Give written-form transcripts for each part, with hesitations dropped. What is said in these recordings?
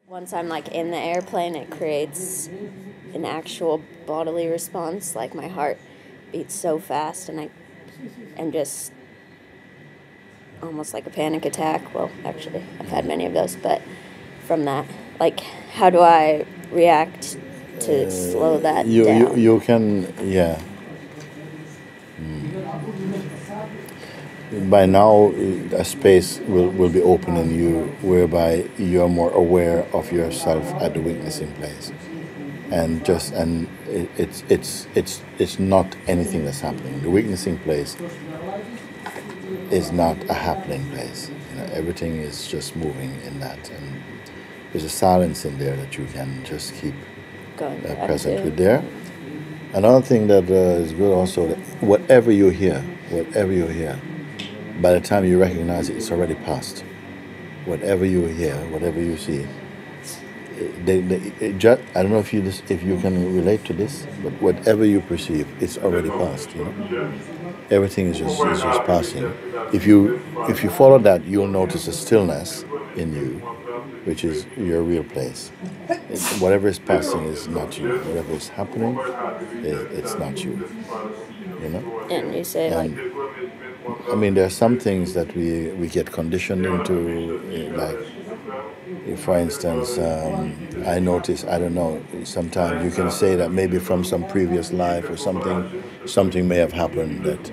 Once I'm like in the airplane, it creates an actual bodily response. Like my heart beats so fast, and I am just almost like a panic attack. Well, actually, I've had many of those, but from that, like, how do I react to slow that down? You can, yeah. By now, a space will be open in you whereby you're more aware of yourself at the witnessing place, and it's not anything that's happening. The witnessing place is not a happening place. Everything is just moving in that, and there's a silence in there that you can just keep present with there. Another thing that is good also, that whatever you hear, by the time you recognize it, it's already past. Whatever you hear, whatever you see, I don't know if you can relate to this, but whatever you perceive, it's already past. Everything is just passing. If you follow that, you'll notice a stillness in you, which is your real place. Whatever is passing is not you. Whatever is happening, it's not you. And you say I mean, there are some things that we get conditioned into, like, for instance, I notice, I don't know, sometimes you can say that maybe from some previous life or something may have happened that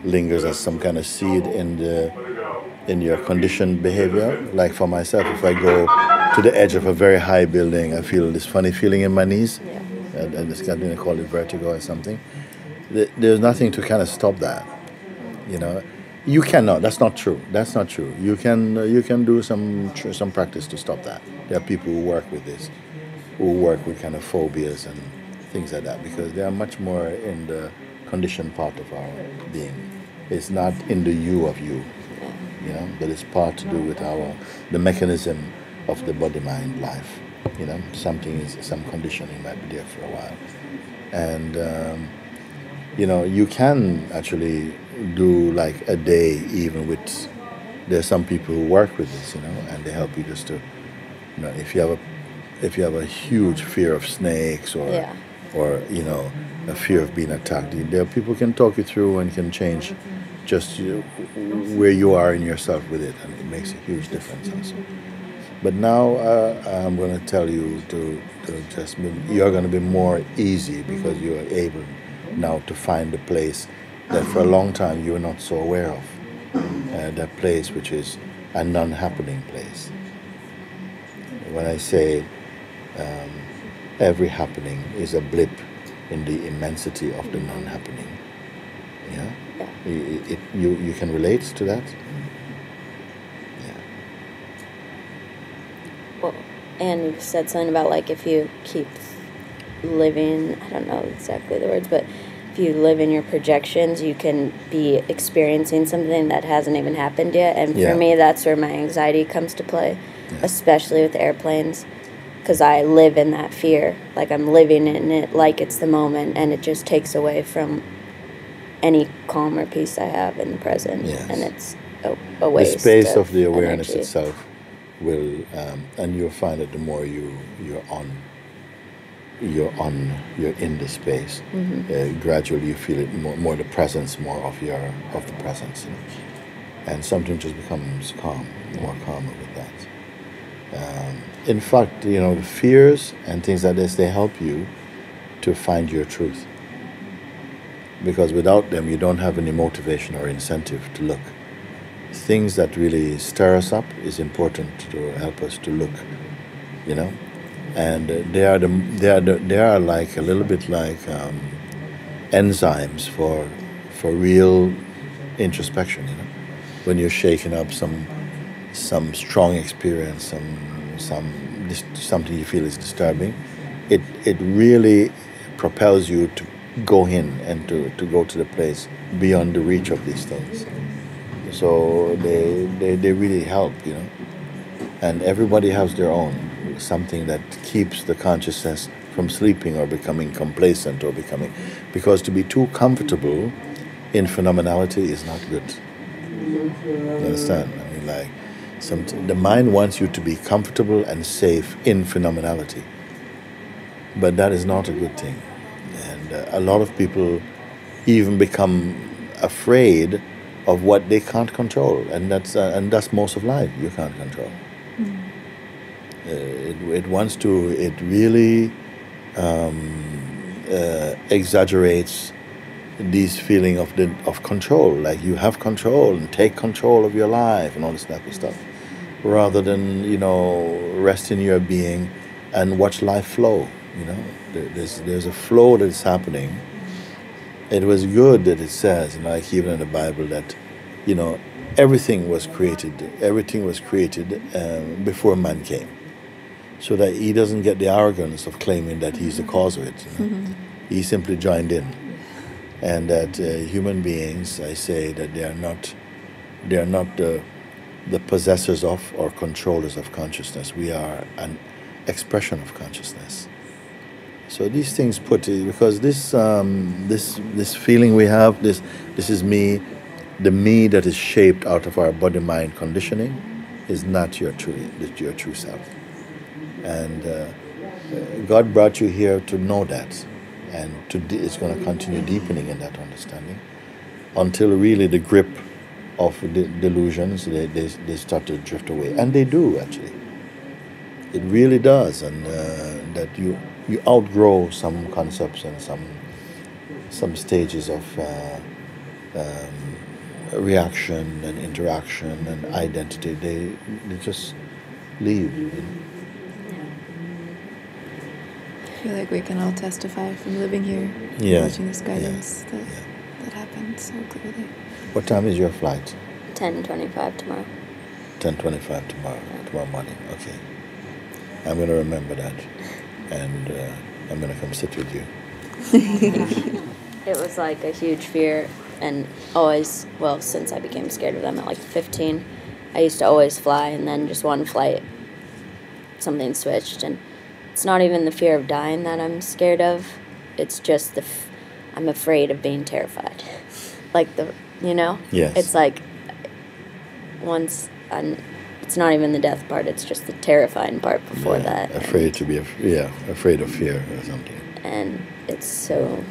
lingers as some kind of seed in your conditioned behavior. Like for myself, if I go to the edge of a very high building, I feel this funny feeling in my knees, and it's got, call it vertigo or something. There's nothing to kind of stop that. You cannot. That's not true. You can do some practice to stop that. There are people who work with this, who work with kind of phobias and things like that, because they are much more in the conditioned part of our being. It's not in the you of you, but it's part to do with the mechanism of the body, mind, life. Some conditioning might be there for a while, and you can actually do like a day even with. There's some people who work with this, and they help you just to, if you have a huge fear of snakes or a fear of being attacked, there people can talk you through and can change just where you are in yourself with it, and it makes a huge difference also. But now I'm going to tell you to just you're going to be more easy because you are able now to find a place that for a long time you were not so aware of, that place which is a non-happening place. When I say every happening is a blip in the immensity of the non-happening, you can relate to that? Yeah. Well, and you said something about like if you keep living, I don't know exactly the words, but if you live in your projections, you can be experiencing something that hasn't even happened yet. And for me, that's where my anxiety comes to play, especially with airplanes, because I live in that fear. Like I'm living in it like it's the moment, and it just takes away from any calm or peace I have in the present. Yes. And it's a waste. The space of the awareness energy itself will, and you'll find that the more you're in the space. Gradually you feel it more the presence, more of the presence, and something just becomes more calmer with that. In fact, the fears and things like this, they help you to find your truth, because without them you don't have any motivation or incentive to look. Things that really stir us up is important to help us to look, and they are like a little bit like enzymes for real introspection. When you're shaking up some strong experience, something you feel is disturbing, it really propels you to go in and to go to the place beyond the reach of these things. So they really help, and everybody has their own. Something that keeps the consciousness from sleeping or becoming complacent because to be too comfortable in phenomenality is not good. You understand? I mean, like The mind wants you to be comfortable and safe in phenomenality. But that is not a good thing. And a lot of people even become afraid of what they can't control. And that's most of life, you can't control. It really exaggerates this feeling of control, like you have control and take control of your life and all this type of stuff, rather than rest in your being and watch life flow. There's a flow that's happening. It was good that it says, like even in the Bible, that everything was created before man came, so that he doesn't get the arrogance of claiming that he's the cause of it. He simply joined in. And that human beings, I say that they are not the possessors of or controllers of consciousness. We are an expression of consciousness. So these things because this feeling we have, this is me, the me that is shaped out of our body-mind conditioning, is not your true self. And God brought you here to know that. And it's going to continue deepening in that understanding until really the grip of the delusions, they start to drift away. And they do, actually. It really does. And that you outgrow some concepts and some stages of reaction and interaction and identity. They just leave. I feel like we can all testify from living here, watching this guidance that happened so clearly. What time is your flight? 10:25 tomorrow. 10:25 tomorrow morning. Okay. I'm going to remember that, and I'm going to come sit with you. It was like a huge fear, and always, since I became scared of them at like 15, I used to always fly, and then just one flight, something switched, and it's not even the fear of dying that I'm scared of. It's just I'm afraid of being terrified. Yes. It's like it's not even the death part. It's just the terrifying part before that. Afraid of fear or something. And it's so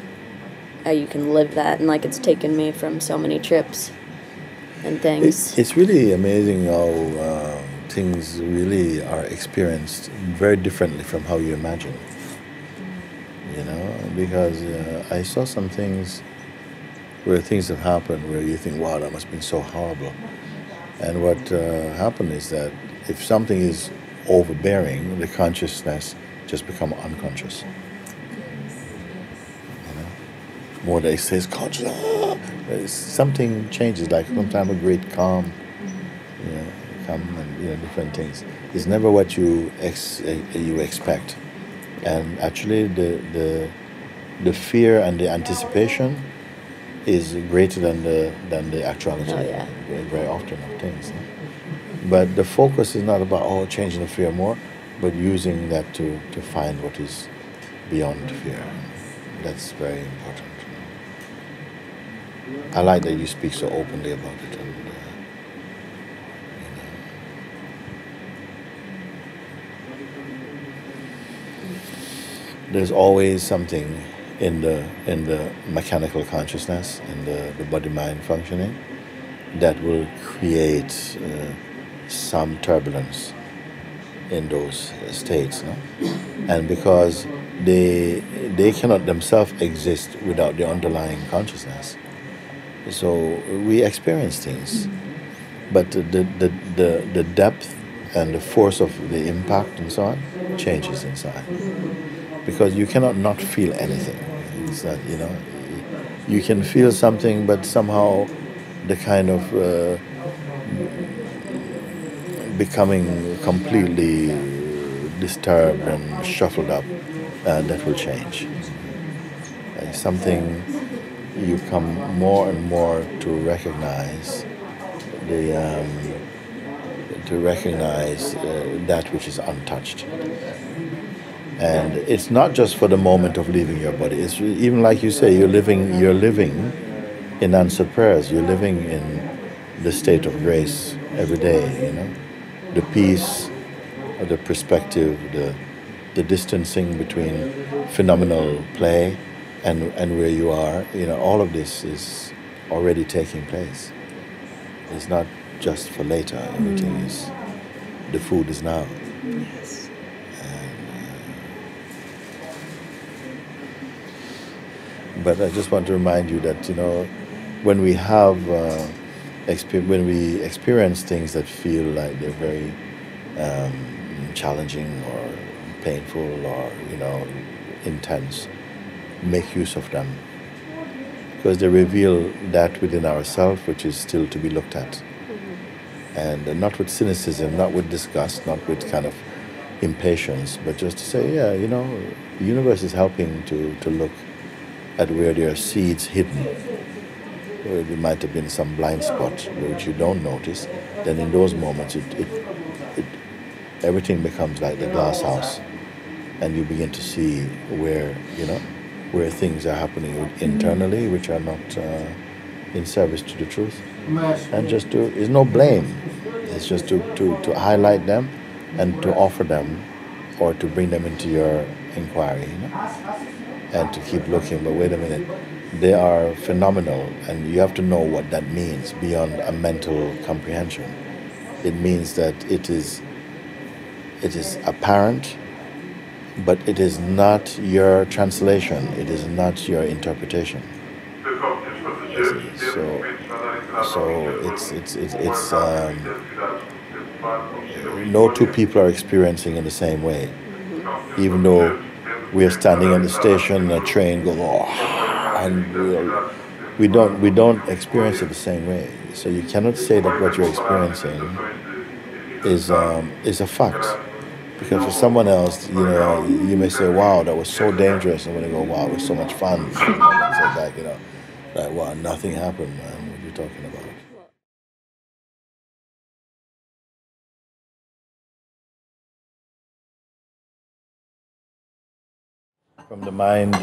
you can live that, and like it's taken me from so many trips and things. It's really amazing how things really are experienced very differently from how you imagine. Because I saw some things where things have happened where you think, wow, that must have been so horrible. And what happened is that if something is overbearing, the consciousness just become unconscious. More they say it's conscious, something changes, like sometimes a great calm, come and different things. It's never what you expect, and actually the fear and the anticipation is greater than the actuality. Very often of things. But the focus is not about changing the fear more, but using that to find what is beyond fear. That's very important. I like that you speak so openly about it. And, there's always something in the mechanical consciousness, in the body-mind functioning, that will create some turbulence in those states, no? And because they cannot themselves exist without the underlying consciousness, so we experience things, but the depth and the force of the impact and so on changes inside, because you cannot not feel anything. It's that you can feel something, but somehow the kind of becoming completely disturbed and shuffled up, that will change. Like something you come more and more to recognize that which is untouched. And it's not just for the moment of leaving your body. It's even like you say, you're living in answered prayers. You're living in the state of grace every day, the peace, the perspective, the distancing between phenomenal play and where you are, all of this is already taking place. It's not just for later. Everything is, the food is now. Yes. But I just want to remind you that when we have when we experience things that feel like they're very challenging or painful or intense, make use of them, because they reveal that within ourselves which is still to be looked at. And not with cynicism, not with disgust, not with kind of impatience, but just to say, the universe is helping to look at where there are seeds hidden, where there might have been some blind spot which you don't notice. Then in those moments, everything becomes like the glass house, and you begin to see where things are happening internally which are not in service to the truth. And just there's no blame. It's just to highlight them and to offer them or to bring them into your inquiry, and to keep looking. But wait a minute, they are phenomenal, and you have to know what that means beyond a mental comprehension. It means that it is apparent, but it is not your translation. It is not your interpretation. So it's no two people are experiencing in the same way. Even though we are standing on the station, a train goes, and we don't experience it the same way. So you cannot say that what you're experiencing is a fact, because for someone else, you may say, "Wow, that was so dangerous," and when they go, "Wow, it was so much fun," it's like like, "Wow, nothing happened, man. What are you talking about?" From the mind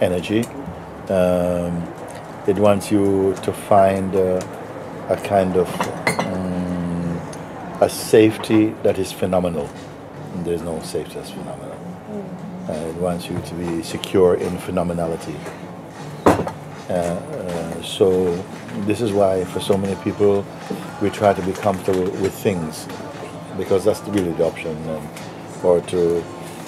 energy, it wants you to find a kind of a safety that is phenomenal. There's no safety that's phenomenal. It wants you to be secure in phenomenality. So this is why for so many people we try to be comfortable with things, because that's really the option, or to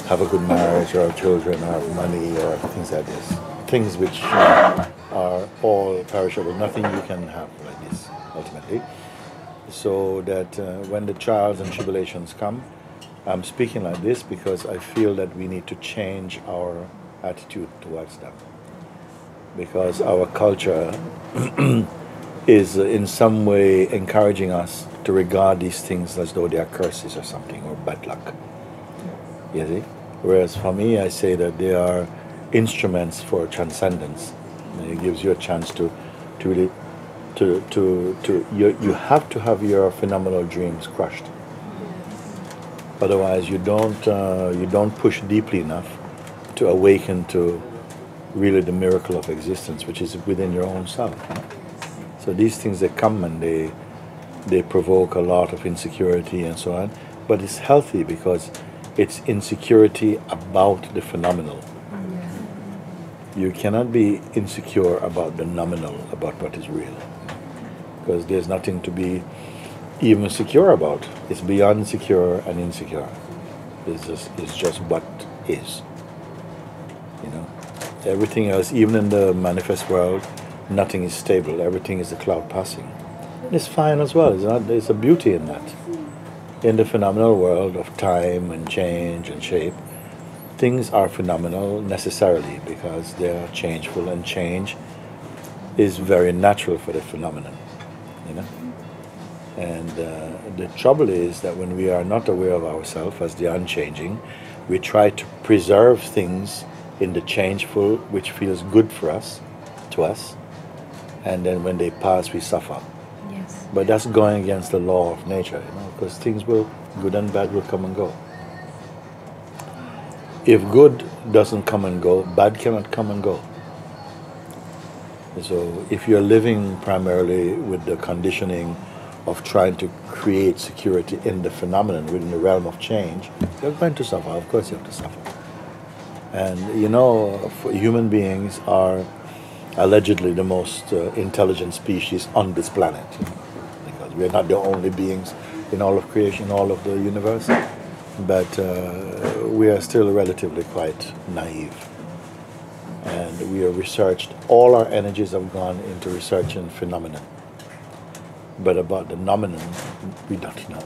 have a good marriage, or have children, or have money, or things like this. Things which are all perishable. Nothing you can have like this, ultimately. So that when the trials and tribulations come, I'm speaking like this because I feel that we need to change our attitude towards them. Because our culture is in some way encouraging us to regard these things as though they are curses or something, or bad luck. You see? Whereas for me, I say that they are instruments for transcendence. And it gives you a chance to really, you have to have your phenomenal dreams crushed. Otherwise, you don't push deeply enough to awaken to really the miracle of existence, which is within your own self. So these things, they come and they provoke a lot of insecurity and so on. But it's healthy because it's insecurity about the phenomenal. You cannot be insecure about the nominal, about what is real, because there's nothing to be even secure about. It's beyond secure and insecure. It's just what is. Everything else, even in the manifest world, nothing is stable. Everything is a cloud passing. It's fine as well. There's a beauty in that. In the phenomenal world of time and change and shape, things are phenomenal necessarily because they are changeful, and change is very natural for the phenomenon. And the trouble is that when we are not aware of ourselves as the unchanging, we try to preserve things in the changeful, which feels good for us, to us, and then when they pass, we suffer. Yes. But that's going against the law of nature, because things good and bad will come and go. If good doesn't come and go, bad cannot come and go. So if you're living primarily with the conditioning of trying to create security in the phenomenon within the realm of change, you're going to suffer. Of course you have to suffer. And human beings are allegedly the most intelligent species on this planet, because we're not the only beings in all of creation, all of the universe, but we are still relatively quite naive. And we are researched, all our energies have gone into researching phenomenon. But about the nomenon, we don't know.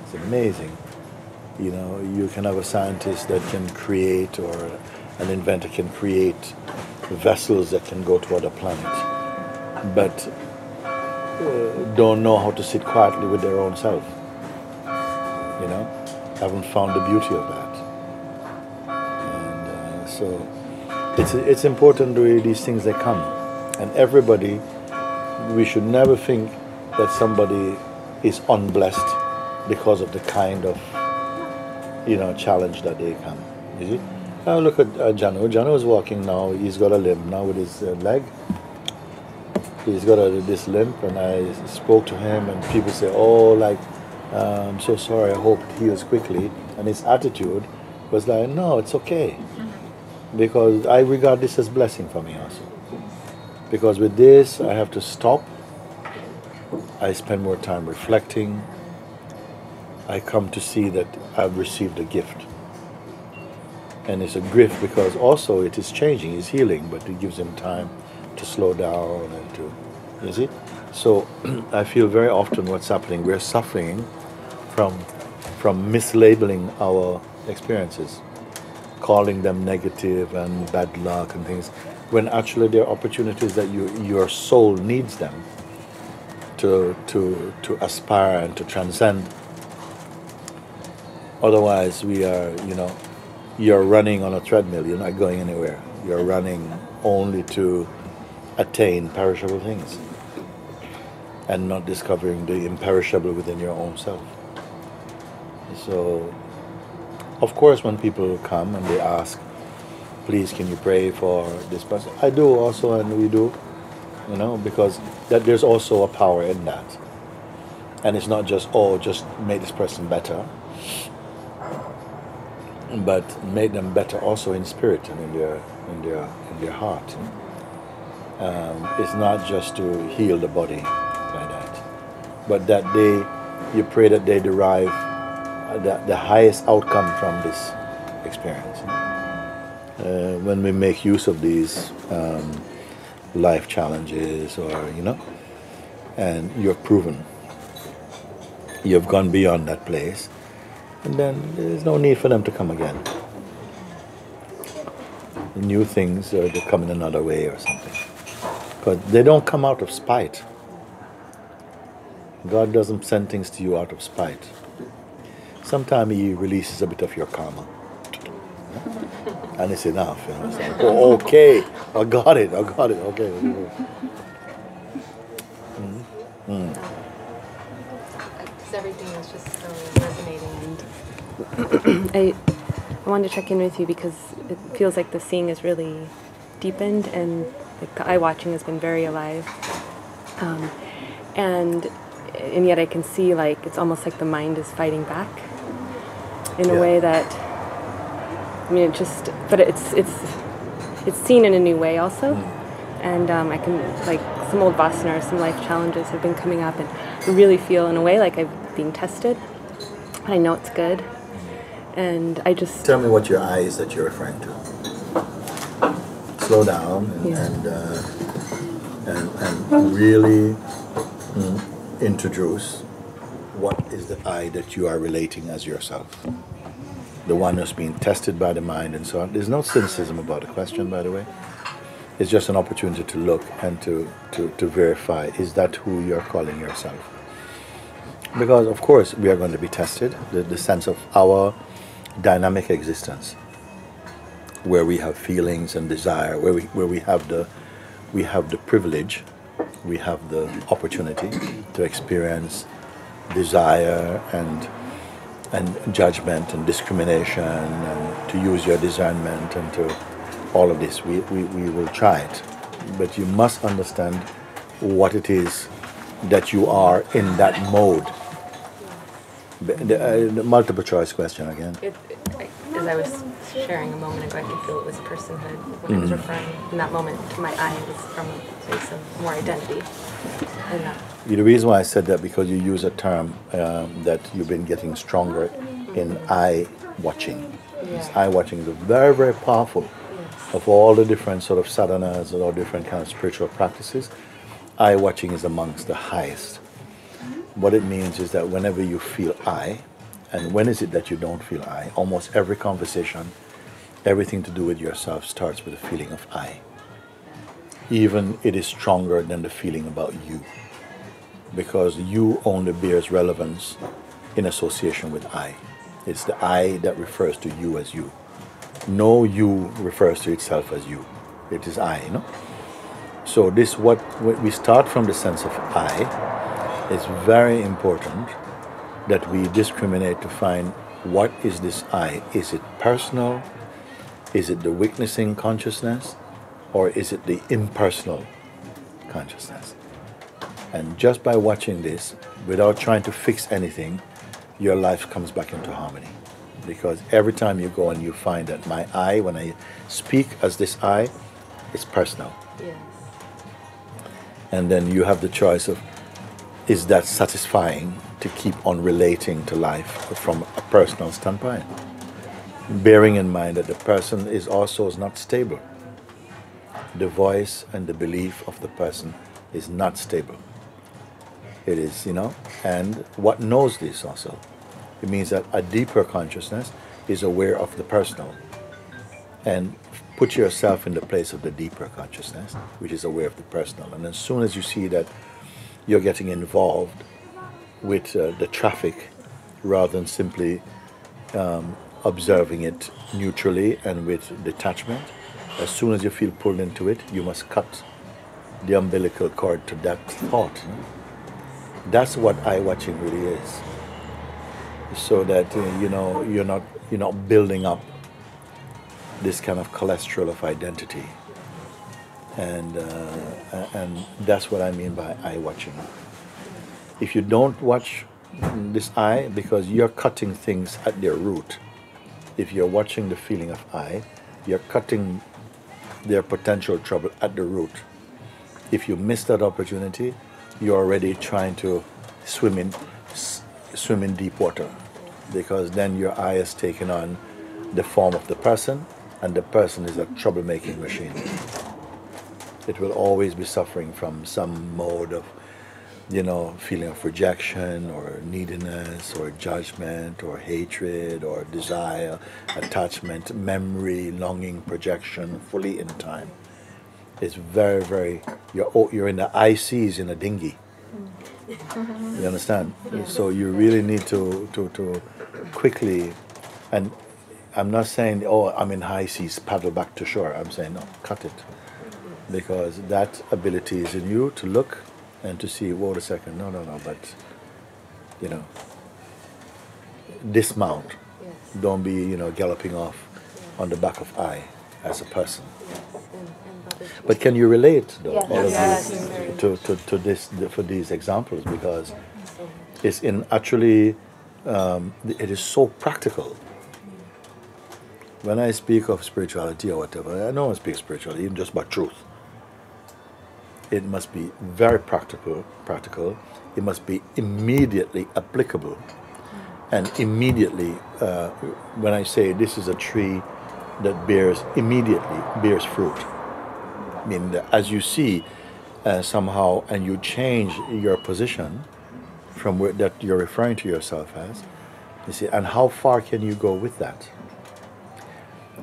It's amazing. You can have a scientist that can create, or an inventor can create vessels that can go to other planets, but don't know how to sit quietly with their own self. Haven't found the beauty of that. And so it's important the way these things they come. And everybody, we should never think that somebody is unblessed because of the kind of challenge that they come. You see? Now look at Janu. Janu is walking now. He's got a limp now with his leg. He's got this limp, and I spoke to him, and people say, I'm so sorry, I hope it heals quickly. And his attitude was like, no, it's okay. Because I regard this as blessing for me also. Because with this, I have to stop. I spend more time reflecting. I come to see that I've received a gift. And it's a gift because also it is changing, it's healing, but it gives him time to slow down and to, you see? So I feel very often what's happening, we're suffering from mislabeling our experiences, calling them negative and bad luck and things, when actually there are opportunities that your soul needs them to aspire and to transcend. Otherwise we are, you're running on a treadmill, you're not going anywhere. You're running only to attain perishable things and not discovering the imperishable within your own self. So, of course, when people come and they ask, please can you pray for this person? I do also, and we do, because there's also a power in that. And it's not just, just make this person better, but make them better also in spirit and in their heart. It's not just to heal the body like that, but that you pray that they derive the highest outcome from this experience. When we make use of these life challenges, or and you're proven, you've gone beyond that place, and then there's no need for them to come again. The new things, they come in another way or something. But they don't come out of spite. God doesn't send things to you out of spite. Sometimes He releases a bit of your karma. And it's enough. It's like, okay, I got it, okay. Because everything is just so resonating. And I wanted to check in with you because it feels like the seeing is really deepened, and the eye watching has been very alive. And yet I can see it's almost like the mind is fighting back in a way that, but it's seen in a new way also. And I can, some old Vasana or some life challenges have been coming up, and I really feel in a way like I'm being tested. I know it's good. And I just... Tell me what your eye is that you're referring to. Slow down and really introduce what is the I that you are relating as yourself. The one that's being tested by the mind and so on. There's no cynicism about the question, by the way. It's just an opportunity to look and to verify, is that who you're calling yourself? Because, of course, we are going to be tested, the sense of our dynamic existence, where we have feelings and desire, where we have the privilege, we have the opportunity to experience desire and judgment and discrimination, and to use your discernment, and to all of this. We will try it, but you must understand what it is that you are in that mode. The multiple choice question again. As I was sharing a moment ago, I could feel it was personhood. When I was referring in that moment to my I, it was from a place of more identity. And the reason why I said that, because you use a term that you've been getting stronger in I watching. This I watching is very, very powerful. Of all the different sort of sadhanas or different kind of spiritual practices, I watching is amongst the highest. What it means is that whenever you feel I, and when is it that you don't feel I? Almost every conversation, everything to do with yourself starts with a feeling of I. Even it is stronger than the feeling about you, because you only bears relevance in association with I. It's the I that refers to you as you. No you refers to itself as you. It is I, So this, what we start from the sense of I. It's very important that we discriminate to find what is this I. Is it personal? Is it the witnessing consciousness? Or is it the impersonal consciousness? And just by watching this, without trying to fix anything, your life comes back into harmony. Because every time you go and you find that my I, when I speak as this I, it's personal. yes. And then you have the choice of, is that satisfying to keep on relating to life from a personal standpoint? Bearing in mind that the person is also not stable. The voice and the belief of the person is not stable. It is, and what knows this also? It means that a deeper consciousness is aware of the personal. And put yourself in the place of the deeper consciousness, which is aware of the personal. And as soon as you see that you're getting involved with the traffic rather than simply observing it neutrally and with detachment, as soon as you feel pulled into it, you must cut the umbilical cord to that thought. That's what I watching really is. So that you're not building up this kind of cholesterol of identity. And that's what I mean by I watching. If you don't watch this I, because you're cutting things at their root. If you're watching the feeling of I, you're cutting their potential trouble at the root. If you miss that opportunity, you're already trying to swim in deep water, because then your I has taken on the form of the person, and the person is a troublemaking machine. It will always be suffering from some mode of, feeling of rejection or neediness or judgment or hatred or desire, attachment, memory, longing, projection, fully in time. It's very, very, you're in the high seas in a dinghy. You understand? So you really need to quickly, and I'm not saying, I'm in high seas, paddle back to shore. I'm saying, no, cut it. Because that ability is in you to look and to see, wait a second, no, but, dismount. Yes. Don't be, galloping off on the back of I as a person. But can you relate, though, all of you, to this, for these examples? Because it's actually, it is so practical. When I speak of spirituality or whatever, I don't want to speak spirituality, even just about truth. It must be very practical. It must be immediately applicable. And immediately, when I say this is a tree that immediately bears fruit, I mean, as you see somehow, and you change your position from where that you're referring to yourself as, you see, and how far can you go with that?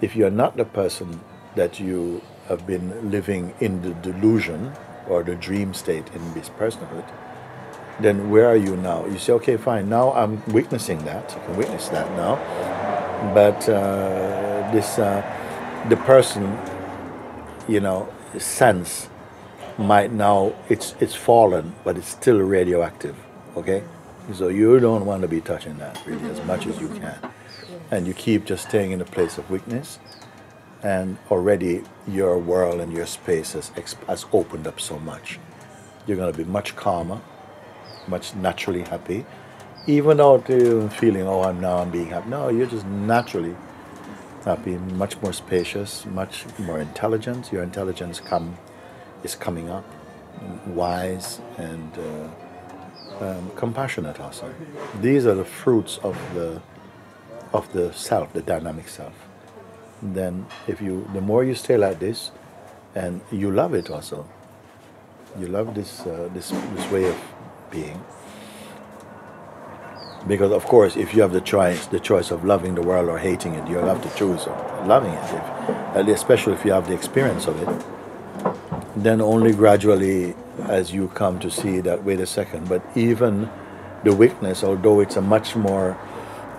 If you're not the person that you have been living in the delusion or the dream state in this personhood, then where are you now? You say, okay, fine, now I'm witnessing that. You can witness that now. But the person, sense might now, it's fallen, but it's still radioactive, okay? So you don't want to be touching that really as much as you can. And you keep just staying in a place of weakness, and already your world and your space has opened up so much. You're going to be much calmer, much naturally happy, even without feeling, oh, I'm being happy. No, you're just naturally happy, much more spacious, much more intelligent. Your intelligence is coming up, wise and compassionate also. These are the fruits of the self, the dynamic self. Then the more you stay like this, and you love it also, you love this way of being. Because of course, if you have the choice of loving the world or hating it, you'll have to choose loving it, especially if you have the experience of it. Then only gradually, as you come to see that, wait a second, but even the weakness, although it's a much more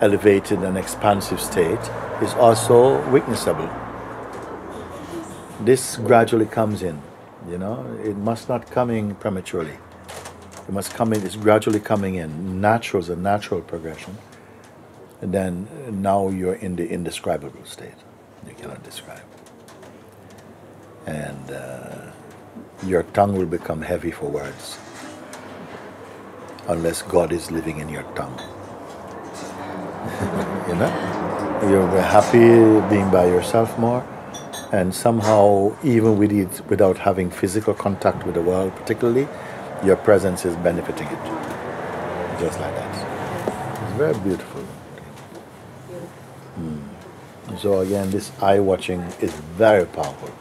elevated and expansive state, is also witnessable. This gradually comes in, it must not come in prematurely. It must come in, it's gradually coming in. Natural is a natural progression. And then now you're in the indescribable state. You cannot describe. And your tongue will become heavy for words, unless God is living in your tongue. You're happy being by yourself more, and somehow, even without having physical contact with the world particularly, your presence is benefiting it. Just like that. It's very beautiful. So again, this eye watching is very powerful.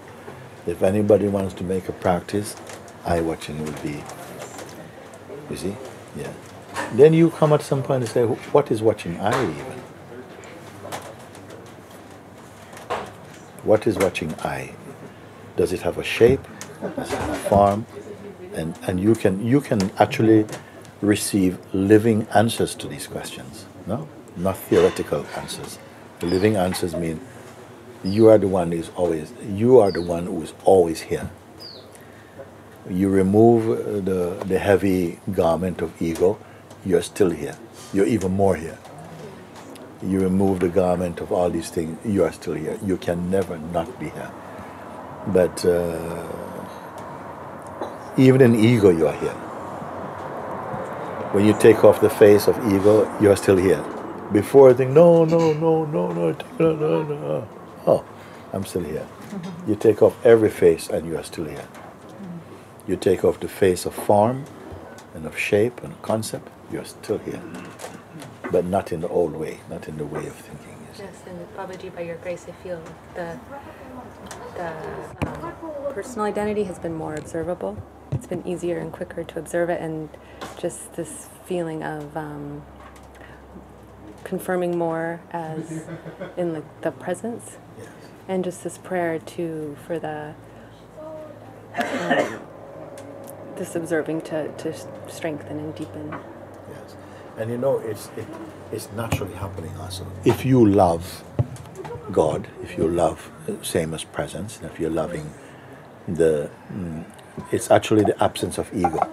If anybody wants to make a practice, eye watching would be, you see? Yeah. Then you come at some point and say, what is watching eye even? What is watching eye? Does it have a shape? Does it have a form? And you can actually receive living answers to these questions. No? Not theoretical answers. The living answers mean you are the one who is always here. You remove the heavy garment of ego, you're still here. You're even more here. You remove the garment of all these things, you are still here. You can never not be here. But even in ego, you are here. When you take off the face of ego, you are still here. Before you think, no, oh, I'm still here. You take off every face and you are still here. You take off the face of form and of shape and concept, you are still here. But not in the old way, not in the way of thinking. Yes, and Babaji, by your grace, I feel the personal identity has been more observable. It's been easier and quicker to observe it, and just this feeling of confirming more as in the presence, Yes. and just this prayer too for the this observing to strengthen and deepen. Yes, and it's naturally happening also. If you love God, if you love same as presence, if you're loving it's actually the absence of ego.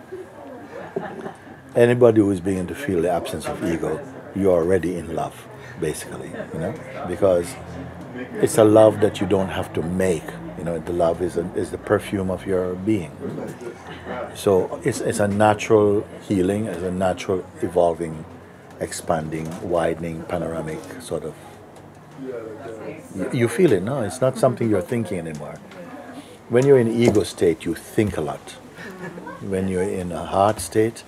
Anybody who is beginning to feel the absence of ego, you're already in love, basically, because it's a love that you don't have to make. The love is the perfume of your being. So it's a natural healing, it's a natural evolving, expanding, widening, panoramic sort of. You feel it, no? It's not something you're thinking anymore. When you're in ego state, you think a lot. When you're in a heart state,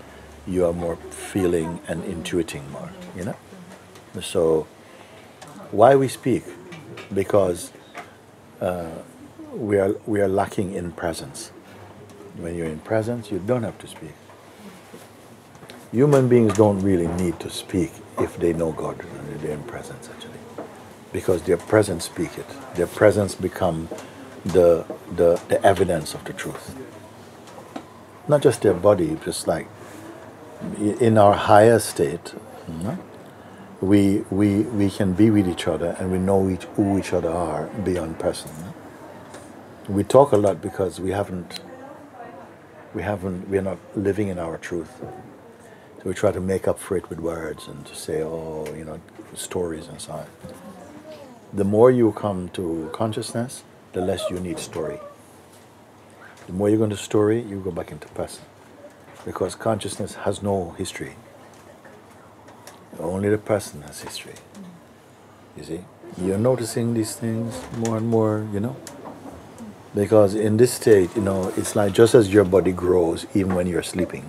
you are more feeling and intuiting more, So why we speak? Because we are lacking in presence. When you're in presence, you don't have to speak. Human beings don't really need to speak if they know God and they're in presence, actually. Because their presence speak it. Their presence become the evidence of the truth. Not just their body, just like in our higher state, we can be with each other and we know who each other are beyond person. We talk a lot because we're not living in our truth. So we try to make up for it with words and to say, stories and so on. The more you come to consciousness, the less you need story. The more you go into story, you go back into person. because consciousness has no history. Only the person has history. You see? You're noticing these things more and more, you know? Because in this state, you know, it's like just as your body grows, even when you're sleeping,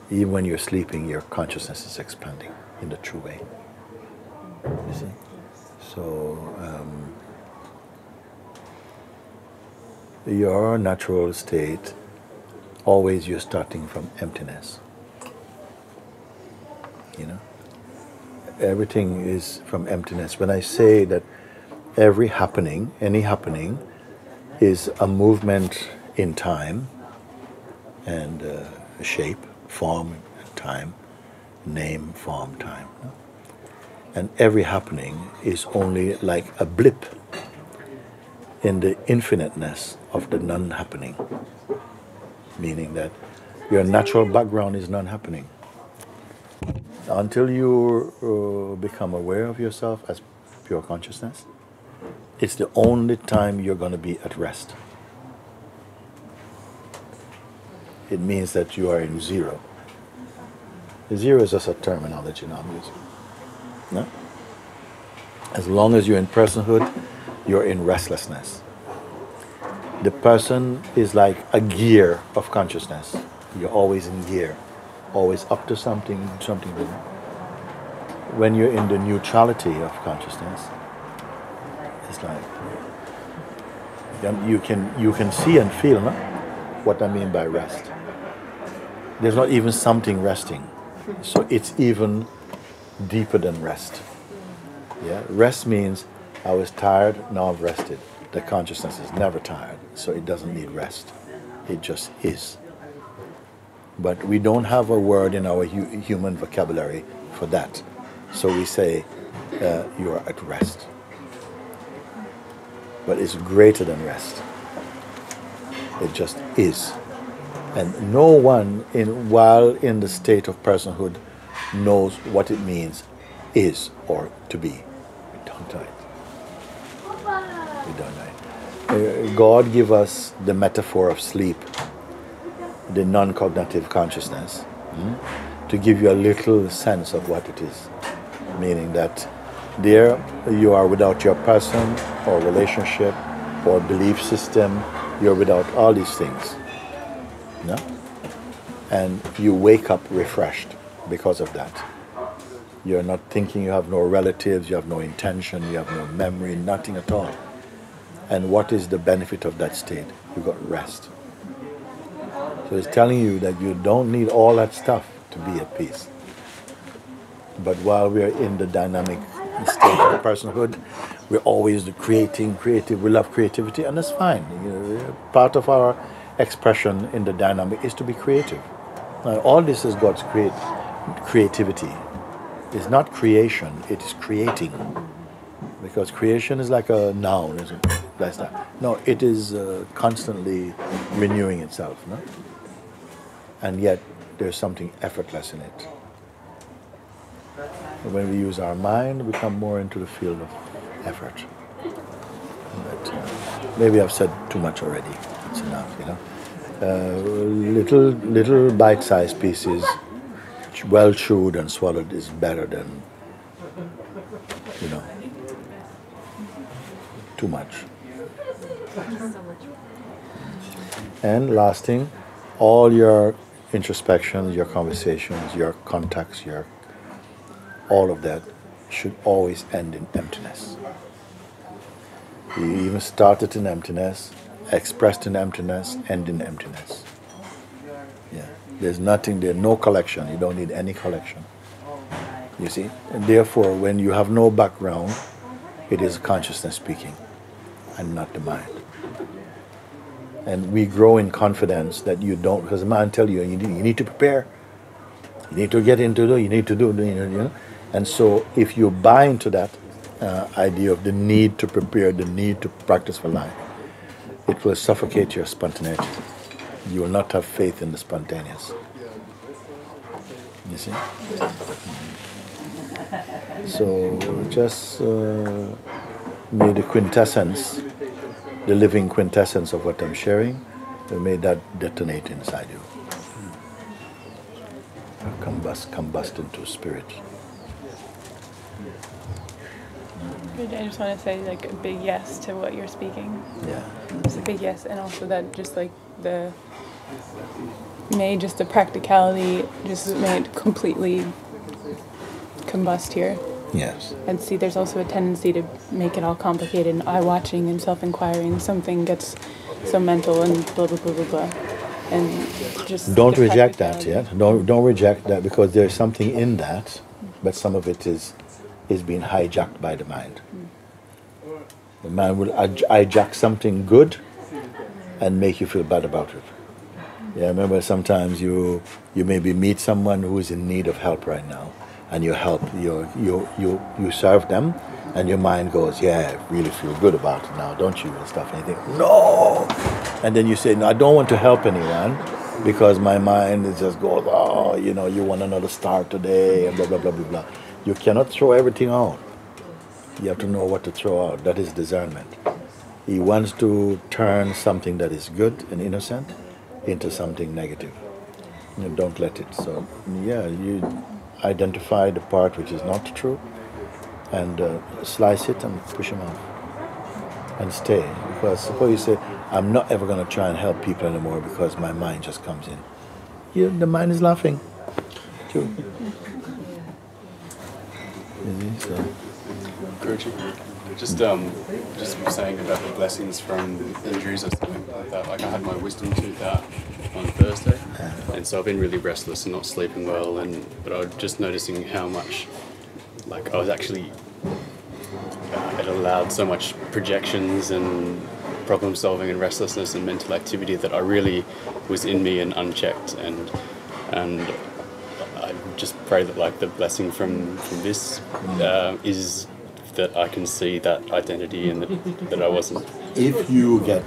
your consciousness is expanding in the true way. You see? So, your natural state, always you're starting from emptiness. You know? Everything is from emptiness. When I say that every happening, any happening, is a movement in time and shape, form, and time, name, form, time. No? And every happening is only like a blip in the infiniteness of the non-happening, meaning that your natural background is non-happening. Until you become aware of yourself as pure consciousness, it's the only time you're going to be at rest. It means that you are in zero. Zero is just a terminology now I'm using. No? As long as you're in personhood, you're in restlessness. The person is like a gear of consciousness. You're always in gear, always up to something different. When you're in the neutrality of consciousness, it's like you can see and feel, no? What I mean by rest. There's not even something resting, so it's even deeper than rest. Yeah, rest means I was tired, now I've rested. The consciousness is never tired, so it doesn't need rest. It just is. But we don't have a word in our human vocabulary for that, so we say you are at rest. But it's greater than rest. It just is. And no one, while in the state of personhood, knows what it means, is or to be. We don't know it. We don't know it. God give us the metaphor of sleep, the non-cognitive consciousness, to give you a little sense of what it is. Meaning that there you are without your person or relationship or belief system. You're without all these things. No? And you wake up refreshed because of that. You're not thinking, you have no relatives, you have no intention, you have no memory, nothing at all. And what is the benefit of that state? You got rest. So it's telling you that you don't need all that stuff to be at peace. But while we're in the dynamic state of personhood, we're always creative, we love creativity, and that's fine. Part of our expression in the dynamic is to be creative. Now, all this is God's creativity. It's not creation, it is creating. Because creation is like a noun, isn't it? That's that. No, it is constantly renewing itself. No? And yet, there's something effortless in it. When we use our mind, we come more into the field of effort. But maybe I've said too much already. It's enough, you know. Little bite-sized pieces, well chewed and swallowed, is better than, you know, too much. And last thing, all your introspections, your conversations, your contacts, all of that should always end in emptiness. You even started in emptiness, expressed in emptiness, end in emptiness. Yeah, there's nothing there, no collection. You don't need any collection. You see? And therefore, when you have no background, it is consciousness speaking and not the mind. And we grow in confidence that you don't, because the mind tells you, you need to prepare. You need to get into it, you need to do, you know. And so if you buy into that idea of the need to prepare, the need to practice for life, it will suffocate your spontaneity. You will not have faith in the spontaneous. You see? So just may the quintessence, the living quintessence of what I'm sharing, may that detonate inside you. combust into spirit. I just want to say like a big yes to what you're speaking. Yeah. It's a big yes, and also that just like the practicality just made completely combust here. Yes. And see, there's also a tendency to make it all complicated and eye-watching and self-inquiring. Something gets so mental and blah, blah, blah, blah, blah. And just... Don't reject that, yeah? Don't reject that, because there's something in that, but some of it is being hijacked by the mind. The mind will hijack something good and make you feel bad about it. Yeah, I remember sometimes you maybe meet someone who is in need of help right now, and you help, you serve them, and your mind goes, yeah, I really feel good about it now, don't you, and stuff, and you think, no! And then you say, no, I don't want to help anyone, because my mind is just goes, oh, you know, you want another star today, and blah, blah, blah, blah, blah. You cannot throw everything out. You have to know what to throw out. That is discernment. He wants to turn something that is good and innocent into something negative. You don't let it. So, yeah, you identify the part which is not true, and slice it and push them off. And stay. Because suppose you say, I'm not ever going to try and help people anymore because my mind just comes in. The mind is laughing. Too. So. Just saying about the blessings from injuries or something like that. Like I had my wisdom tooth out on Thursday, and so I've been really restless and not sleeping well. But I was just noticing how much, like I was actually, it allowed so much projections and problem solving and restlessness and mental activity that I really was in me and unchecked, and I just pray that like the blessing from this is that I can see that identity and that I wasn't. If you get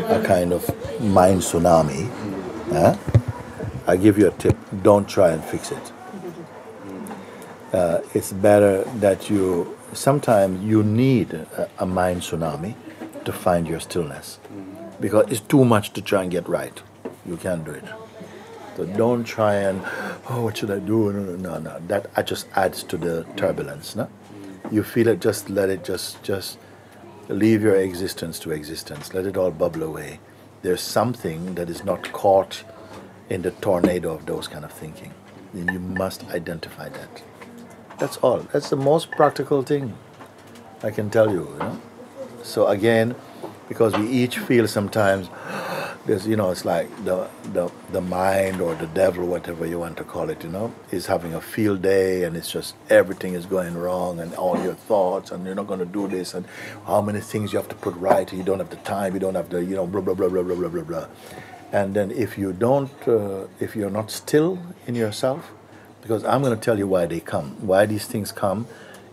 a kind of mind tsunami, I give you a tip, don't try and fix it. It's better that sometimes you need a mind tsunami to find your stillness, because it's too much to try and get right. You can't do it. So don't try and, what should I do? No. That just adds to the turbulence. No? You feel it, just let it just leave your existence to existence. Let it all bubble away. There's something that is not caught in the tornado of those kind of thinking. And you must identify that. That's all. That's the most practical thing I can tell you. So again, because we each feel sometimes, there's, it's like the mind or the devil, whatever you want to call it, is having a field day, and it's just everything is going wrong, and all your thoughts, and you're not going to do this, and how many things you have to put right, and you don't have the time, you don't have the, blah, blah, blah, blah, blah, blah, blah, blah. And then if you're not still in yourself, because I'm going to tell you why they come, why these things come,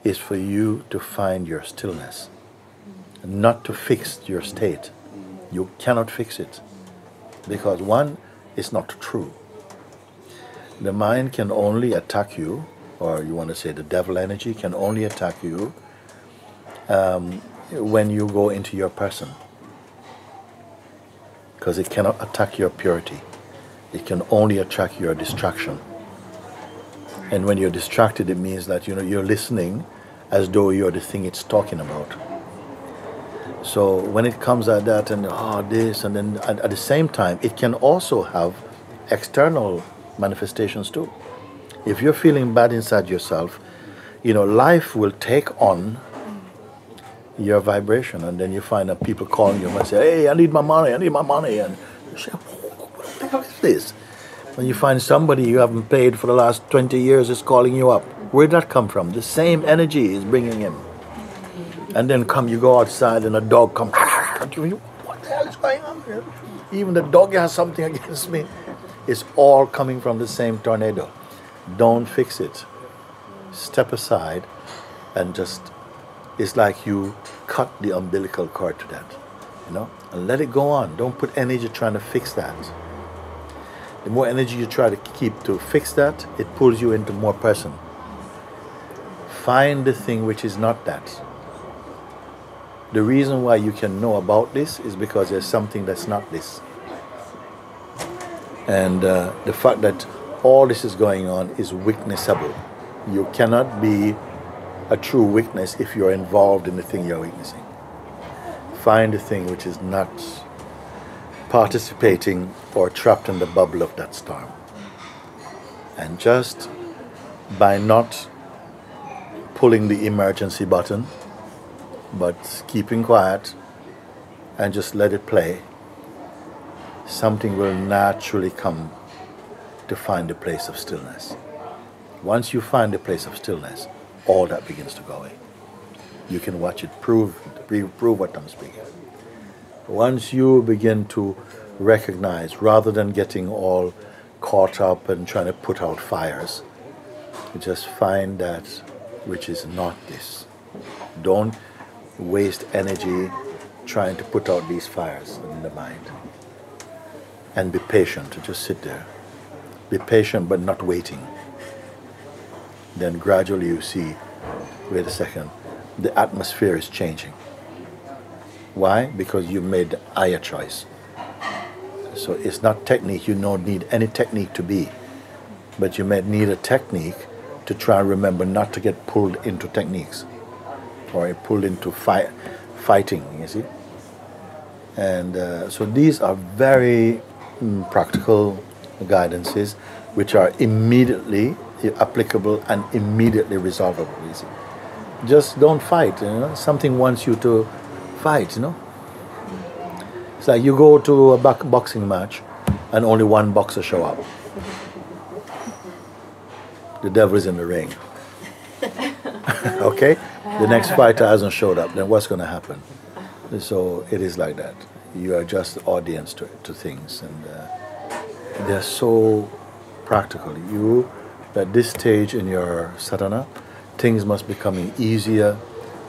is for you to find your stillness, not to fix your state. You cannot fix it. Because one, it's not true. The mind can only attack you, or you want to say the devil energy can only attack you when you go into your person. Because it cannot attack your purity. It can only attack your distraction. And when you're distracted, it means that you're listening as though you're the thing it's talking about. So when it comes at that and this, and then at the same time, it can also have external manifestations too. If you're feeling bad inside yourself, life will take on your vibration, and then you find that people calling you and say, hey, I need my money, and you say, what the hell is this? When you find somebody you haven't paid for the last 20 years is calling you up, where'd that come from? The same energy is bringing him. And then you go outside and a dog comes, what the hell is going on here? Even the dog has something against me. It's all coming from the same tornado. Don't fix it. Step aside and it's like you cut the umbilical cord to that, and let it go on. Don't put energy trying to fix that. The more energy you try to keep to fix that, it pulls you into more person. Find the thing which is not that. The reason why you can know about this is because there's something that's not this. And the fact that all this is going on is witnessable. You cannot be a true witness if you're involved in the thing you're witnessing. Find the thing which is not participating or trapped in the bubble of that storm. And just by not pulling the emergency button, but keeping quiet and just let it play, something will naturally come to find a place of stillness. Once you find a place of stillness, all that begins to go away. You can watch it prove what I'm speaking. Once you begin to recognize, rather than getting all caught up and trying to put out fires, you just find that which is not this. Don't waste energy trying to put out these fires in the mind. And be patient, to just sit there. Be patient but not waiting. Then gradually you see, wait a second, the atmosphere is changing. Why? Because you made the higher choice. So it's not technique, you don't need any technique to be. But you may need a technique to try and remember not to get pulled into techniques. Or pulled into fighting, you see. And so these are very practical guidances which are immediately applicable and immediately resolvable, you see. Just don't fight, you know. Something wants you to fight, you know. It's like you go to a boxing match and only one boxer show up. The devil is in the ring. Okay? The next fighter hasn't showed up, then what's going to happen? So it is like that. You are just the audience to things, and they're so practical. You, at this stage in your sadhana, things must be becoming easier.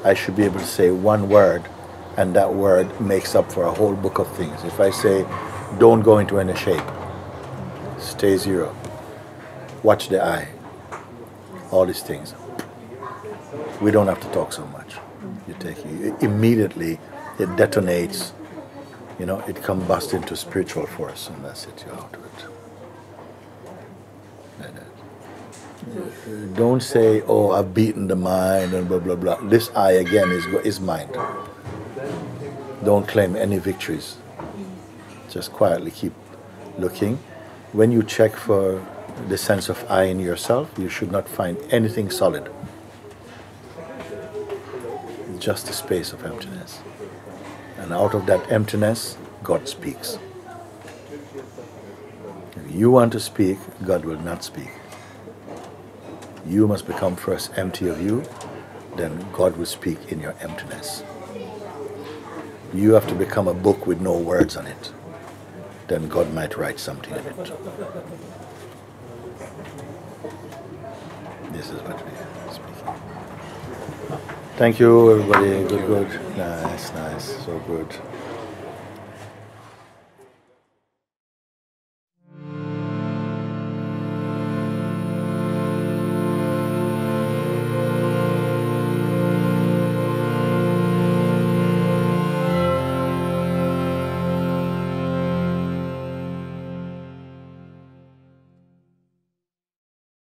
I should be able to say one word, and that word makes up for a whole book of things. If I say, don't go into any shape, stay zero, watch the eye, all these things. We don't have to talk so much. You take it, immediately it detonates, you know, it combusts into spiritual force, and that's it, you're out of it. Like that. Don't say, oh, I've beaten the mind and blah, blah, blah. This I again is mind. Don't claim any victories. Just quietly keep looking. When you check for the sense of I in yourself, you should not find anything solid. Just a space of emptiness. And out of that emptiness, God speaks. If you want to speak, God will not speak. You must become first empty of you, then God will speak in your emptiness. You have to become a book with no words on it, then God might write something in it. This is what we are speaking. Thank you, everybody. Good. Nice. So good.